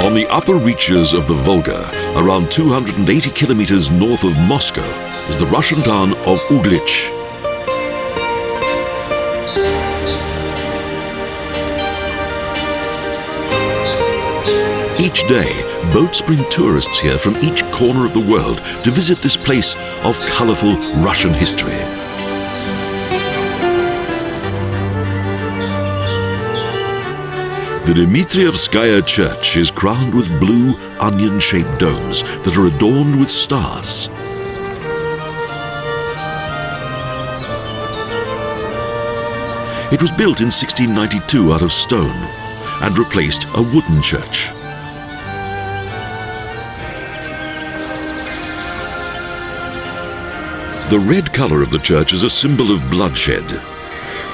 On the upper reaches of the Volga, around 280 kilometers north of Moscow, is the Russian town of Uglič. Each day, boats bring tourists here from each corner of the world to visit this place of colorful Russian history. The Dimitrijevskaija Church is crowned with blue, onion-shaped domes that are adorned with stars. It was built in 1692 out of stone and replaced a wooden church. The red color of the church is a symbol of bloodshed.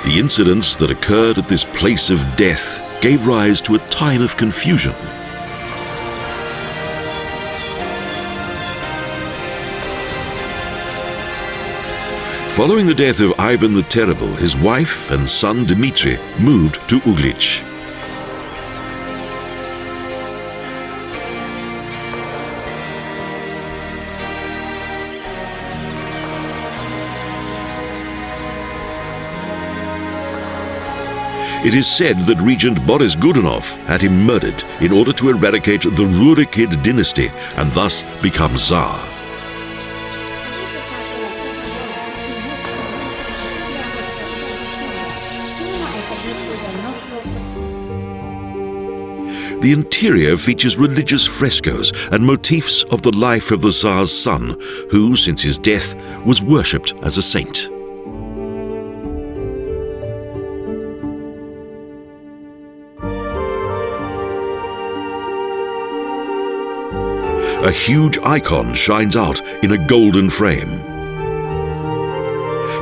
The incidents that occurred at this place of death gave rise to a time of confusion. Following the death of Ivan the Terrible, his wife and son Dmitri moved to Uglič. It is said that Regent Boris Godunov had him murdered in order to eradicate the Romanov Dynasty and thus become Tsar. The interior features religious frescoes and motifs of the life of the Tsar's son, who, since his death, was worshipped as a saint. A huge icon shines out in a golden frame.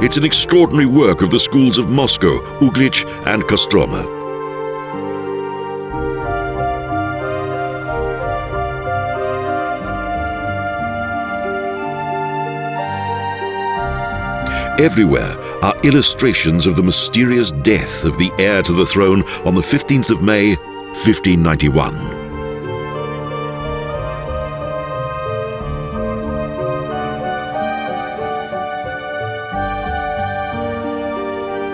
It's an extraordinary work of the schools of Moscow, Uglič and Kostroma. Everywhere are illustrations of the mysterious death of the heir to the throne on the 15th of May, 1591.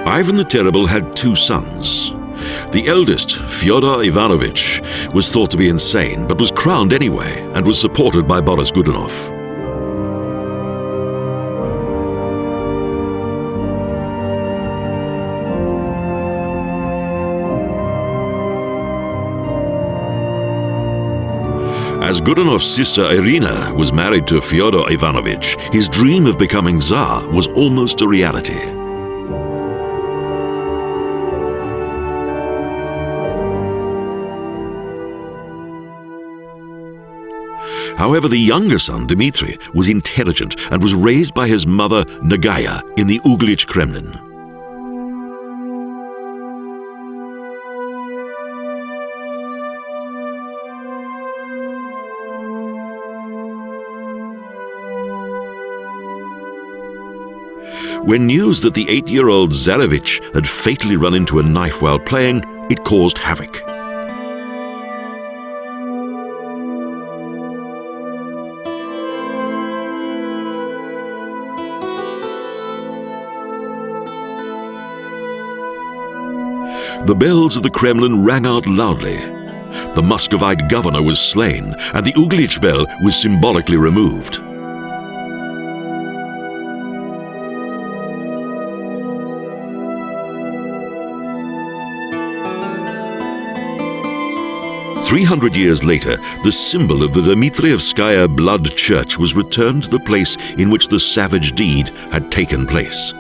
Ivan the Terrible had two sons. The eldest, Fjodor Ivanovitch, was thought to be insane, but was crowned anyway and was supported by Boris Godunov. As Godunov's sister Irina was married to Fjodor Ivanovitch, his dream of becoming Tsar was almost a reality. However, the younger son, Dmitri, was intelligent and was raised by his mother, Nagaya, in the Uglič Kremlin. When news that the 8-year-old Zarevitch had fatally run into a knife while playing, it caused havoc. The bells of the Kremlin rang out loudly. The Muscovite governor was slain, and the Uglič bell was symbolically removed. "300 years later, the symbol of the Dimitrijevskaija Blood Church was returned to the place in which the savage deed had taken place.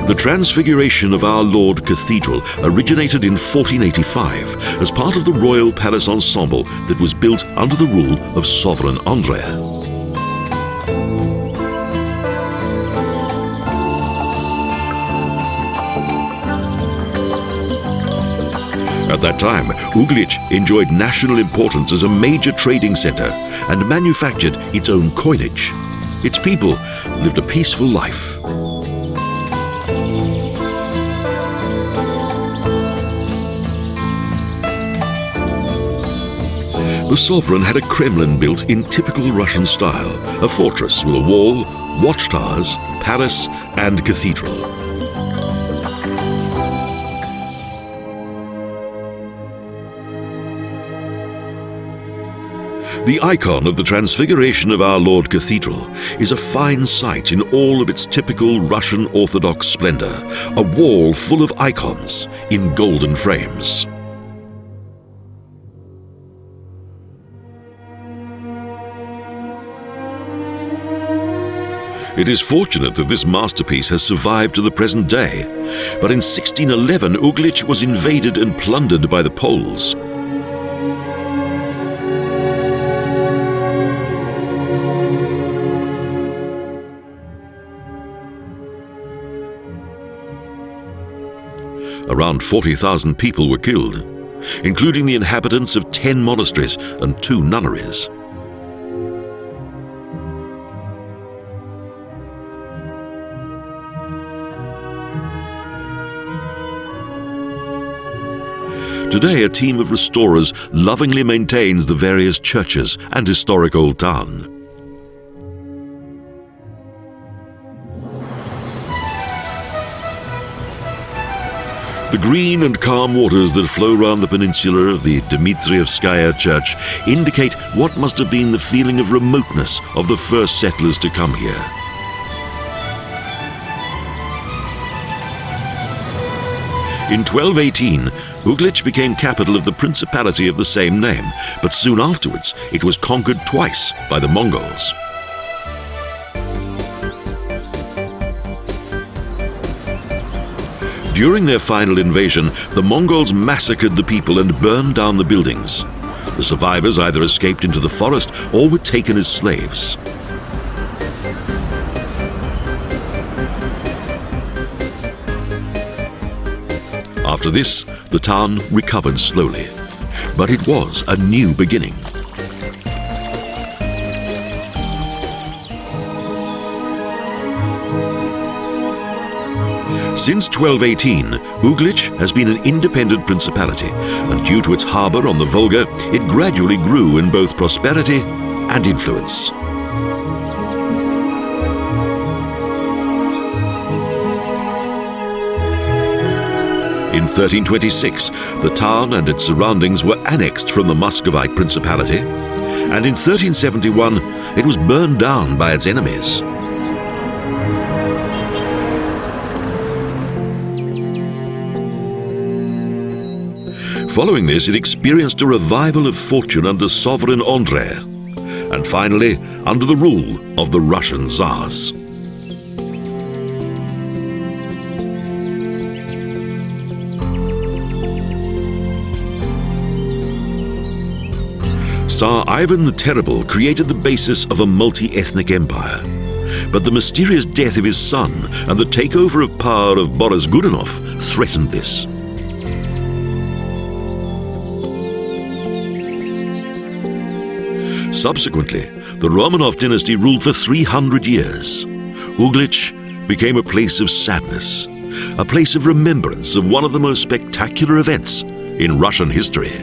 The Transfiguration of Our Lord Cathedral originated in 1485 as part of the Royal Palace Ensemble that was built under the rule of Sovereign Andrea. At that time, Uglič enjoyed national importance as a major trading center and manufactured its own coinage. its people lived a peaceful life. The sovereign had a Kremlin built in typical Russian style, a fortress with a wall, watchtowers, palace, and cathedral. The icon of the Transfiguration of Our Lord Cathedral is a fine sight in all of its typical Russian Orthodox splendor, a wall full of icons in golden frames. It is fortunate that this masterpiece has survived to the present day, but in 1611 Uglič was invaded and plundered by the Poles. Around 40,000 people were killed, including the inhabitants of 10 monasteries and 2 nunneries. Today, a team of restorers lovingly maintains the various churches and historic old town. The green and calm waters that flow round the peninsula of the Dimitrijevskaija Church indicate what must have been the feeling of remoteness of the first settlers to come here. In 1218, Uglič became capital of the principality of the same name, but soon afterwards it was conquered twice by the Mongols. During their final invasion, the Mongols massacred the people and burned down the buildings. The survivors either escaped into the forest or were taken as slaves. After this, the town recovered slowly, but it was a new beginning. Since 1218, Uglič has been an independent principality, and due to its harbour on the Volga, it gradually grew in both prosperity and influence. In 1326, the town and its surroundings were annexed from the Muscovite Principality, and in 1371, it was burned down by its enemies. Following this, it experienced a revival of fortune under sovereign Andrei, and finally, under the rule of the Russian Tsars. Tsar Ivan the Terrible created the basis of a multi-ethnic empire, but the mysterious death of his son and the takeover of power of Boris Godunov threatened this. Subsequently, the Romanov Dynasty ruled for 300 years. Uglič became a place of sadness, a place of remembrance of one of the most spectacular events in Russian history.